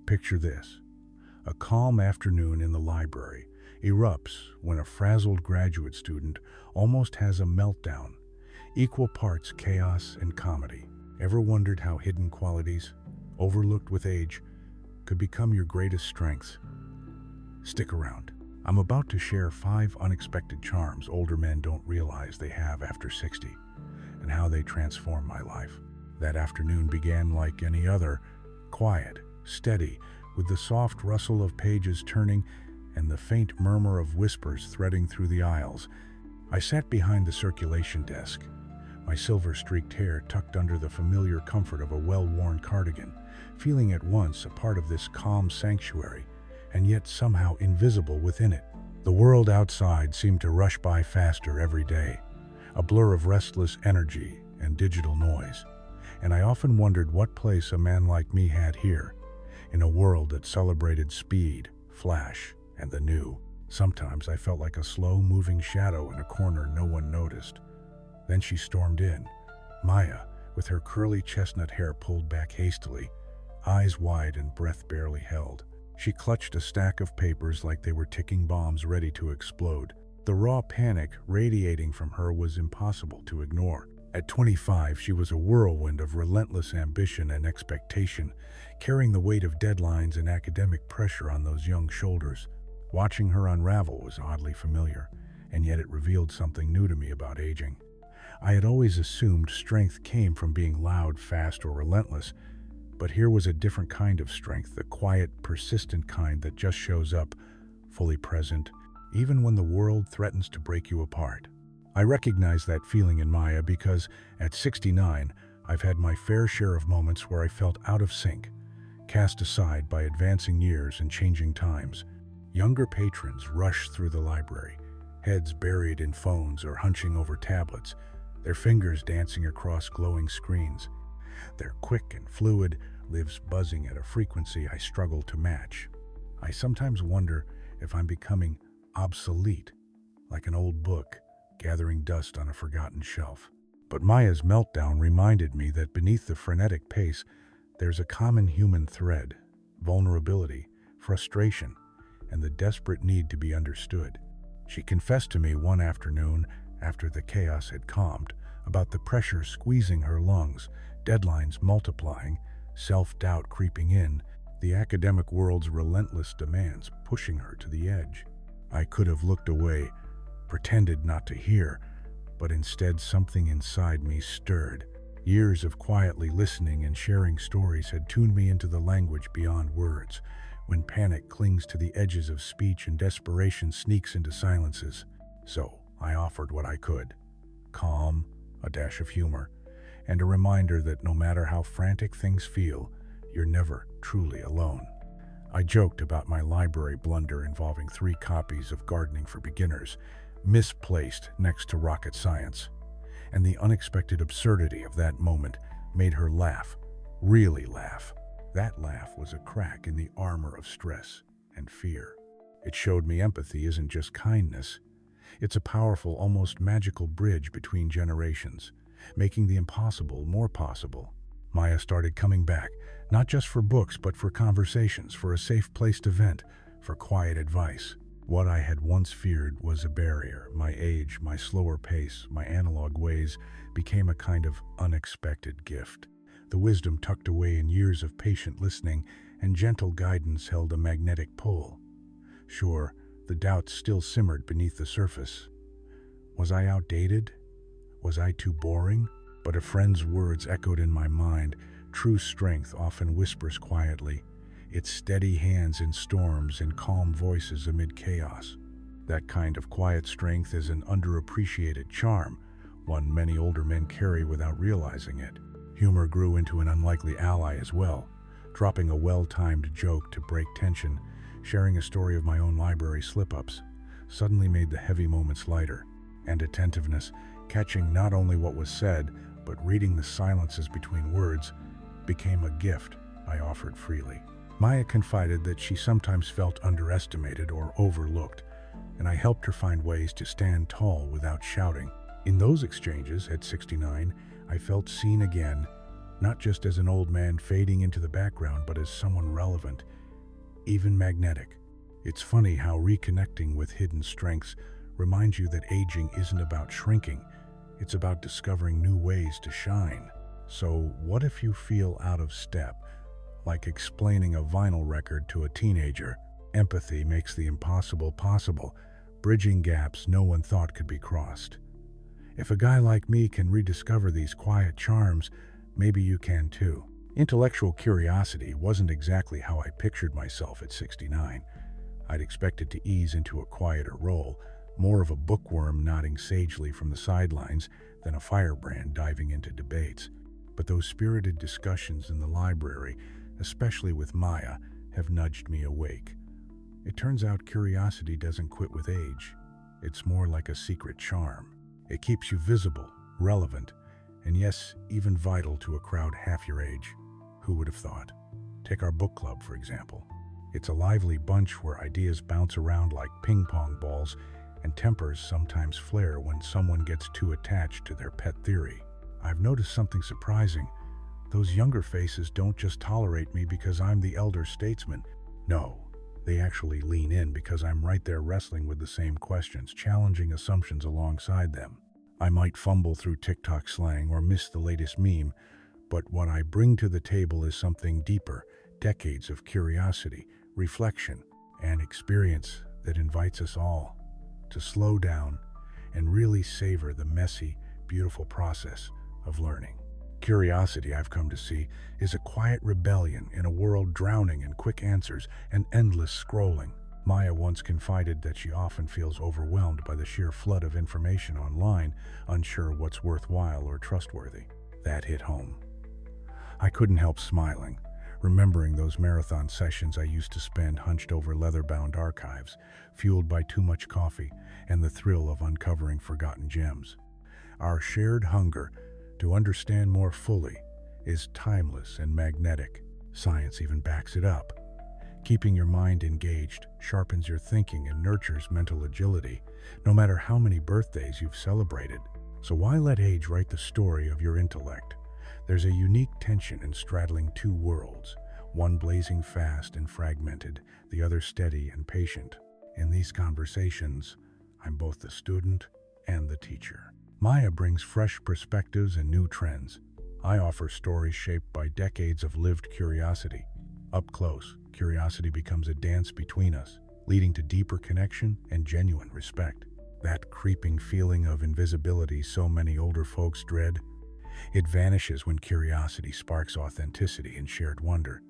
Picture this. A calm afternoon in the library erupts when a frazzled graduate student almost has a meltdown, equal parts chaos and comedy. Ever wondered how hidden qualities, overlooked with age, could become your greatest strengths? Stick around. I'm about to share 5 unexpected charms older men don't realize they have after 60, and how they transform my life. That afternoon began like any other, quiet, steady, with the soft rustle of pages turning and the faint murmur of whispers threading through the aisles. I sat behind the circulation desk, my silver-streaked hair tucked under the familiar comfort of a well-worn cardigan, feeling at once a part of this calm sanctuary, and yet somehow invisible within it. The world outside seemed to rush by faster every day, a blur of restless energy and digital noise, and I often wondered what place a man like me had here, in a world that celebrated speed, flash, and the new. Sometimes I felt like a slow-moving shadow in a corner no one noticed. Then she stormed in, Maya, with her curly chestnut hair pulled back hastily, eyes wide and breath barely held. She clutched a stack of papers like they were ticking bombs ready to explode. The raw panic radiating from her was impossible to ignore. At 25, she was a whirlwind of relentless ambition and expectation, carrying the weight of deadlines and academic pressure on those young shoulders. Watching her unravel was oddly familiar, and yet it revealed something new to me about aging. I had always assumed strength came from being loud, fast, or relentless, but here was a different kind of strength, the quiet, persistent kind that just shows up, fully present, even when the world threatens to break you apart. I recognize that feeling in Maya because, at 69, I've had my fair share of moments where I felt out of sync, cast aside by advancing years and changing times. Younger patrons rush through the library, heads buried in phones or hunching over tablets, their fingers dancing across glowing screens. Their quick and fluid lives buzzing at a frequency I struggle to match. I sometimes wonder if I'm becoming obsolete, like an old book gathering dust on a forgotten shelf. But Maya's meltdown reminded me that beneath the frenetic pace, there's a common human thread: vulnerability, frustration, and the desperate need to be understood. She confessed to me one afternoon, after the chaos had calmed, about the pressure squeezing her lungs, deadlines multiplying, self-doubt creeping in, the academic world's relentless demands pushing her to the edge. I could have looked away, pretended not to hear, but instead something inside me stirred. Years of quietly listening and sharing stories had tuned me into the language beyond words, when panic clings to the edges of speech and desperation sneaks into silences. So I offered what I could: calm, a dash of humor, and a reminder that no matter how frantic things feel, you're never truly alone. I joked about my library blunder involving 3 copies of Gardening for Beginners, misplaced next to rocket science, and the unexpected absurdity of that moment made her laugh, really laugh. That laugh was a crack in the armor of stress and fear. It showed me empathy isn't just kindness. It's a powerful, almost magical bridge between generations, making the impossible more possible. Maya started coming back, not just for books, but for conversations, for a safe place to vent, for quiet advice. What I had once feared was a barrier. My age, my slower pace, my analog ways became a kind of unexpected gift. The wisdom tucked away in years of patient listening and gentle guidance held a magnetic pull. Sure, the doubts still simmered beneath the surface. Was I outdated? Was I too boring? But a friend's words echoed in my mind. True strength often whispers quietly, its steady hands in storms and calm voices amid chaos. That kind of quiet strength is an underappreciated charm, one many older men carry without realizing it. Humor grew into an unlikely ally as well, dropping a well-timed joke to break tension. Sharing a story of my own library slip-ups suddenly made the heavy moments lighter, and attentiveness, catching not only what was said, but reading the silences between words, became a gift I offered freely. Maya confided that she sometimes felt underestimated or overlooked, and I helped her find ways to stand tall without shouting. In those exchanges, at 69, I felt seen again, not just as an old man fading into the background, but as someone relevant, even magnetic. It's funny how reconnecting with hidden strengths reminds you that aging isn't about shrinking, it's about discovering new ways to shine. So, what if you feel out of step, like explaining a vinyl record to a teenager? Empathy makes the impossible possible, bridging gaps no one thought could be crossed. If a guy like me can rediscover these quiet charms, maybe you can too. Intellectual curiosity wasn't exactly how I pictured myself at 69. I'd expected to ease into a quieter role, more of a bookworm nodding sagely from the sidelines than a firebrand diving into debates. But those spirited discussions in the library, especially with Maya, have nudged me awake. It turns out curiosity doesn't quit with age. It's more like a secret charm. It keeps you visible, relevant, and yes, even vital to a crowd half your age. Who would have thought? Take our book club, for example. It's a lively bunch where ideas bounce around like ping-pong balls, and tempers sometimes flare when someone gets too attached to their pet theory. I've noticed something surprising. Those younger faces don't just tolerate me because I'm the elder statesman. No, they actually lean in because I'm right there wrestling with the same questions, challenging assumptions alongside them. I might fumble through TikTok slang or miss the latest meme, but what I bring to the table is something deeper, decades of curiosity, reflection, and experience that invites us all to slow down and really savor the messy, beautiful process of learning. Curiosity, I've come to see, is a quiet rebellion in a world drowning in quick answers and endless scrolling. Maya once confided that she often feels overwhelmed by the sheer flood of information online, unsure what's worthwhile or trustworthy. That hit home. I couldn't help smiling, remembering those marathon sessions I used to spend hunched over leather-bound archives, fueled by too much coffee and the thrill of uncovering forgotten gems. Our shared hunger to understand more fully is timeless and magnetic. Science even backs it up. Keeping your mind engaged sharpens your thinking and nurtures mental agility, no matter how many birthdays you've celebrated. So why let age write the story of your intellect? There's a unique tension in straddling two worlds, one blazing fast and fragmented, the other steady and patient. In these conversations, I'm both the student and the teacher. Maya brings fresh perspectives and new trends. I offer stories shaped by decades of lived curiosity. Up close, curiosity becomes a dance between us, leading to deeper connection and genuine respect. That creeping feeling of invisibility so many older folks dread, it vanishes when curiosity sparks authenticity and shared wonder.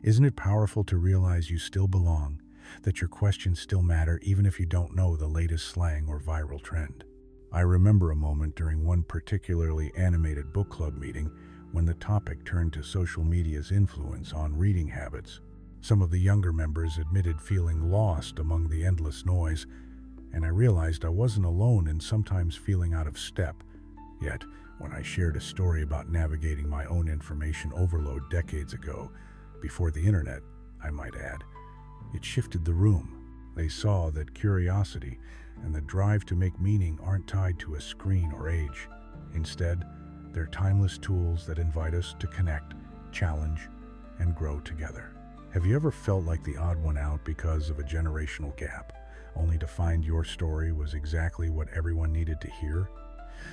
Isn't it powerful to realize you still belong, that your questions still matter even if you don't know the latest slang or viral trend? I remember a moment during one particularly animated book club meeting when the topic turned to social media's influence on reading habits. Some of the younger members admitted feeling lost among the endless noise, and I realized I wasn't alone in sometimes feeling out of step. Yet, when I shared a story about navigating my own information overload decades ago, before the internet, I might add, it shifted the room. They saw that curiosity and the drive to make meaning aren't tied to a screen or age. Instead, they're timeless tools that invite us to connect, challenge, and grow together. Have you ever felt like the odd one out because of a generational gap, only to find your story was exactly what everyone needed to hear?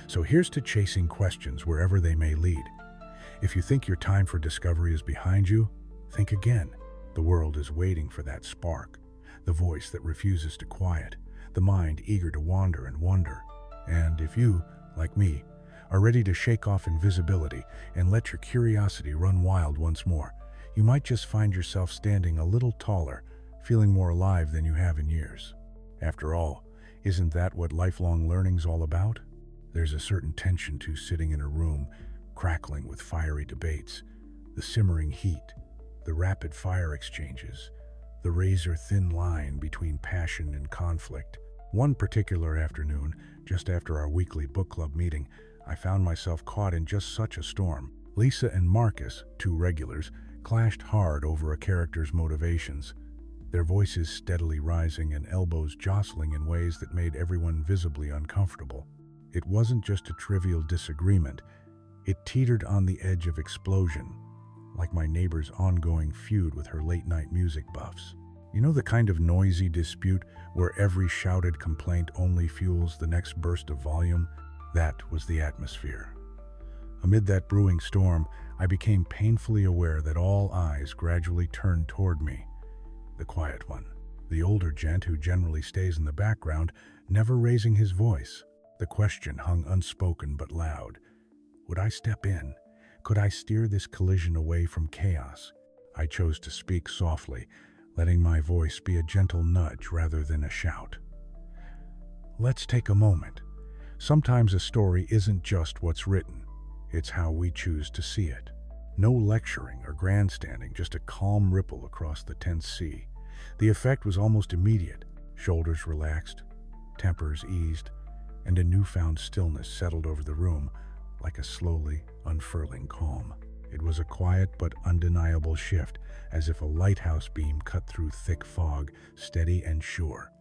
So here's to chasing questions wherever they may lead. If you think your time for discovery is behind you, think again. The world is waiting for that spark, the voice that refuses to quiet, the mind eager to wander and wonder. And if you, like me, are ready to shake off invisibility and let your curiosity run wild once more, you might just find yourself standing a little taller, feeling more alive than you have in years. After all, isn't that what lifelong learning's all about? There's a certain tension to sitting in a room, crackling with fiery debates, the simmering heat, the rapid-fire exchanges, the razor-thin line between passion and conflict. One particular afternoon, just after our weekly book club meeting, I found myself caught in just such a storm. Lisa and Marcus, two regulars, clashed hard over a character's motivations, their voices steadily rising and elbows jostling in ways that made everyone visibly uncomfortable. It wasn't just a trivial disagreement, it teetered on the edge of explosion, like my neighbor's ongoing feud with her late-night music buffs. You know, the kind of noisy dispute where every shouted complaint only fuels the next burst of volume? That was the atmosphere. Amid that brewing storm, I became painfully aware that all eyes gradually turned toward me. The quiet one, the older gent who generally stays in the background, never raising his voice. The question hung unspoken but loud. Would I step in? Could I steer this collision away from chaos? I chose to speak softly, letting my voice be a gentle nudge rather than a shout. Let's take a moment. Sometimes a story isn't just what's written, it's how we choose to see it. No lecturing or grandstanding, just a calm ripple across the tense sea. The effect was almost immediate. Shoulders relaxed, tempers eased, and a newfound stillness settled over the room like a slowly unfurling calm. It was a quiet but undeniable shift, as if a lighthouse beam cut through thick fog, steady and sure.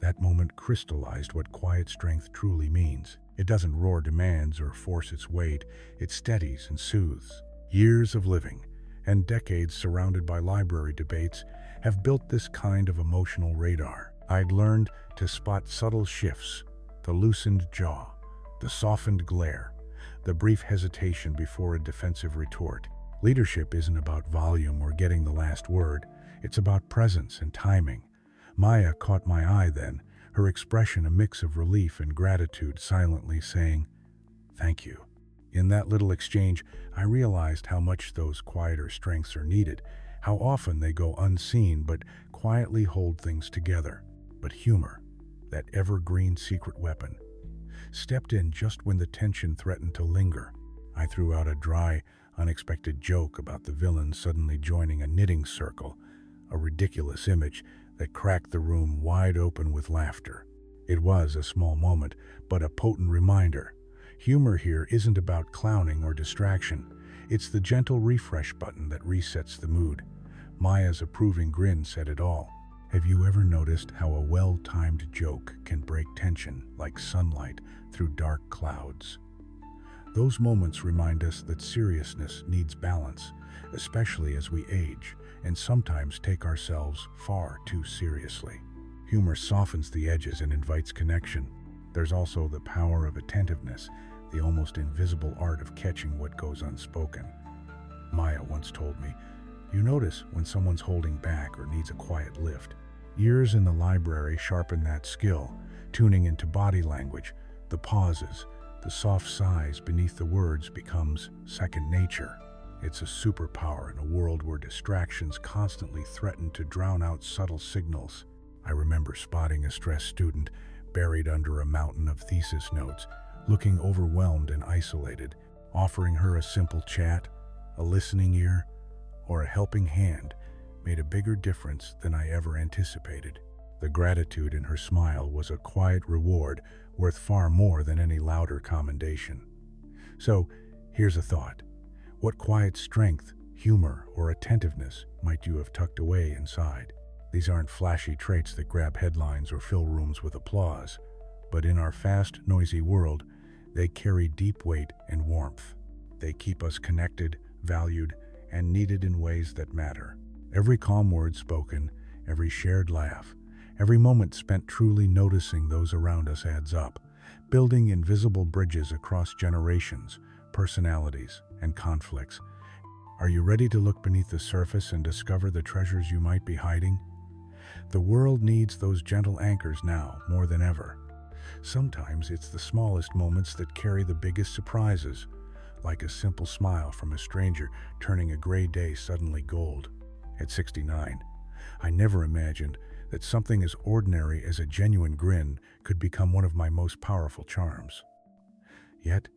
That moment crystallized what quiet strength truly means. It doesn't roar demands or force its weight, it steadies and soothes. Years of living and decades surrounded by library debates have built this kind of emotional radar. I'd learned to spot subtle shifts, the loosened jaw, the softened glare, the brief hesitation before a defensive retort. Leadership isn't about volume or getting the last word, it's about presence and timing. Maya caught my eye then, her expression a mix of relief and gratitude, silently saying, "Thank you." In that little exchange, I realized how much those quieter strengths are needed, how often they go unseen but quietly hold things together. But humor, that evergreen secret weapon, stepped in just when the tension threatened to linger. I threw out a dry, unexpected joke about the villain suddenly joining a knitting circle, a ridiculous image that cracked the room wide open with laughter. It was a small moment, but a potent reminder. Humor here isn't about clowning or distraction. It's the gentle refresh button that resets the mood. Maya's approving grin said it all. Have you ever noticed how a well-timed joke can break tension like sunlight through dark clouds? Those moments remind us that seriousness needs balance, especially as we age and sometimes take ourselves far too seriously. Humor softens the edges and invites connection. There's also the power of attentiveness, the almost invisible art of catching what goes unspoken. Maya once told me, "You notice when someone's holding back or needs a quiet lift." Years in the library sharpened that skill, tuning into body language, the pauses, the soft sighs beneath the words becomes second nature. It's a superpower in a world where distractions constantly threaten to drown out subtle signals. I remember spotting a stressed student buried under a mountain of thesis notes, looking overwhelmed and isolated. Offering her a simple chat, a listening ear, or a helping hand made a bigger difference than I ever anticipated. The gratitude in her smile was a quiet reward worth far more than any louder commendation. So, here's a thought. What quiet strength, humor, or attentiveness might you have tucked away inside? These aren't flashy traits that grab headlines or fill rooms with applause, but in our fast, noisy world, they carry deep weight and warmth. They keep us connected, valued, and needed in ways that matter. Every calm word spoken, every shared laugh, every moment spent truly noticing those around us adds up, building invisible bridges across generations, personalities, and conflicts. Are you ready to look beneath the surface and discover the treasures you might be hiding? The world needs those gentle anchors now more than ever. Sometimes it's the smallest moments that carry the biggest surprises, like a simple smile from a stranger turning a gray day suddenly gold. At 69, I never imagined that something as ordinary as a genuine grin could become one of my most powerful charms. Yet,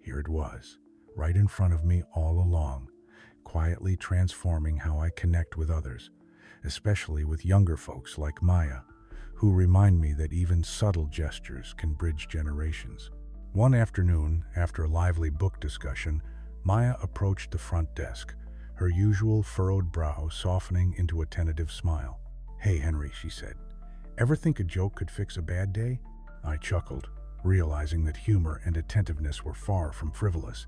here it was, right in front of me all along, quietly transforming how I connect with others, especially with younger folks like Maya, who remind me that even subtle gestures can bridge generations. One afternoon, after a lively book discussion, Maya approached the front desk, her usual furrowed brow softening into a tentative smile. "Hey, Henry," she said, "ever think a joke could fix a bad day?" I chuckled, realizing that humor and attentiveness were far from frivolous.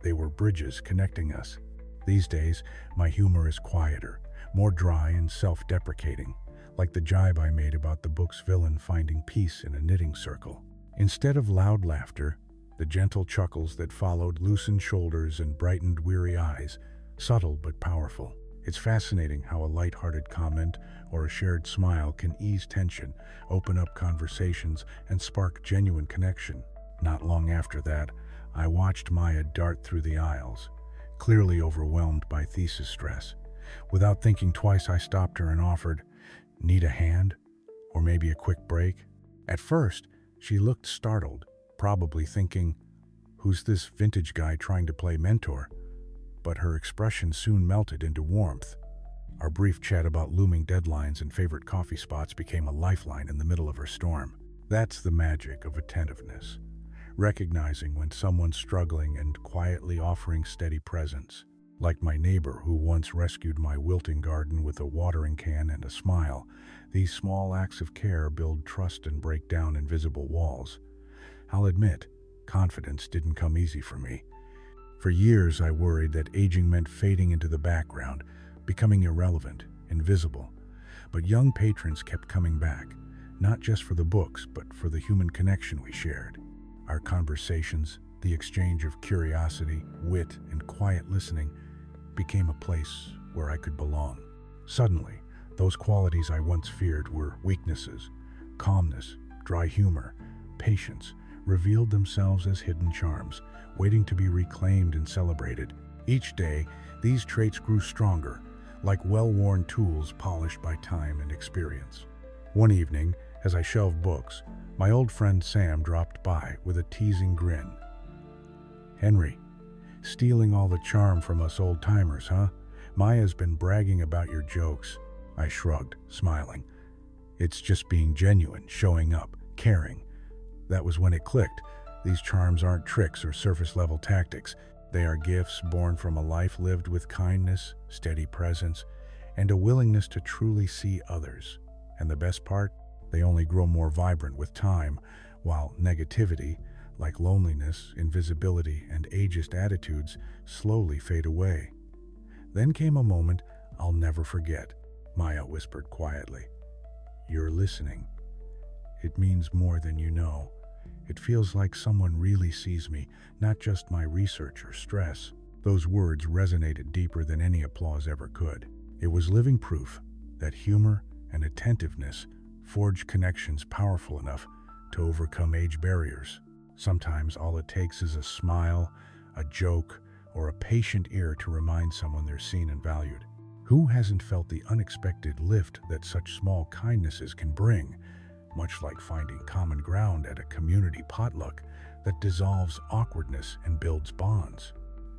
They were bridges connecting us. These days, my humor is quieter, more dry and self-deprecating, like the jibe I made about the book's villain finding peace in a knitting circle. Instead of loud laughter, the gentle chuckles that followed loosened shoulders and brightened weary eyes, subtle but powerful. It's fascinating how a light-hearted comment or a shared smile can ease tension, open up conversations, and spark genuine connection. Not long after that, I watched Maya dart through the aisles, clearly overwhelmed by thesis stress. Without thinking twice, I stopped her and offered, "Need a hand? Or maybe a quick break?" At first, she looked startled, probably thinking, "Who's this vintage guy trying to play mentor?" But her expression soon melted into warmth. Our brief chat about looming deadlines and favorite coffee spots became a lifeline in the middle of her storm. That's the magic of attentiveness. Recognizing when someone's struggling and quietly offering steady presence. Like my neighbor who once rescued my wilting garden with a watering can and a smile, these small acts of care build trust and break down invisible walls. I'll admit, confidence didn't come easy for me. For years I worried that aging meant fading into the background, becoming irrelevant, invisible. But young patrons kept coming back, not just for the books, but for the human connection we shared. Our conversations, the exchange of curiosity, wit, and quiet listening became a place where I could belong. Suddenly, those qualities I once feared were weaknesses. Calmness, dry humor, patience revealed themselves as hidden charms, waiting to be reclaimed and celebrated. Each day, these traits grew stronger, like well-worn tools polished by time and experience. One evening, as I shelved books, my old friend Sam dropped by with a teasing grin. "Henry, stealing all the charm from us old-timers, huh? Maya's been bragging about your jokes." I shrugged, smiling. "It's just being genuine, showing up, caring." That was when it clicked. These charms aren't tricks or surface-level tactics. They are gifts born from a life lived with kindness, steady presence, and a willingness to truly see others. And the best part? They only grow more vibrant with time, while negativity, like loneliness, invisibility, and ageist attitudes, slowly fade away. Then came a moment I'll never forget. Maya whispered quietly, "You're listening. It means more than you know. It feels like someone really sees me, not just my research or stress." Those words resonated deeper than any applause ever could. It was living proof that humor and attentiveness forge connections powerful enough to overcome age barriers. Sometimes all it takes is a smile, a joke, or a patient ear to remind someone they're seen and valued. Who hasn't felt the unexpected lift that such small kindnesses can bring, much like finding common ground at a community potluck that dissolves awkwardness and builds bonds?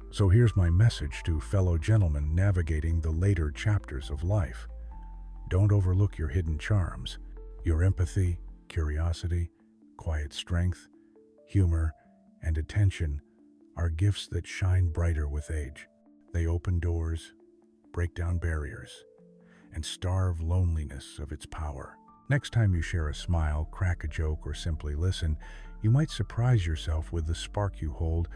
So here's my message to fellow gentlemen navigating the later chapters of life. Don't overlook your hidden charms. Your empathy, curiosity, quiet strength, humor, and attention are gifts that shine brighter with age. They open doors, break down barriers, and starve loneliness of its power. Next time you share a smile, crack a joke, or simply listen, you might surprise yourself with the spark you hold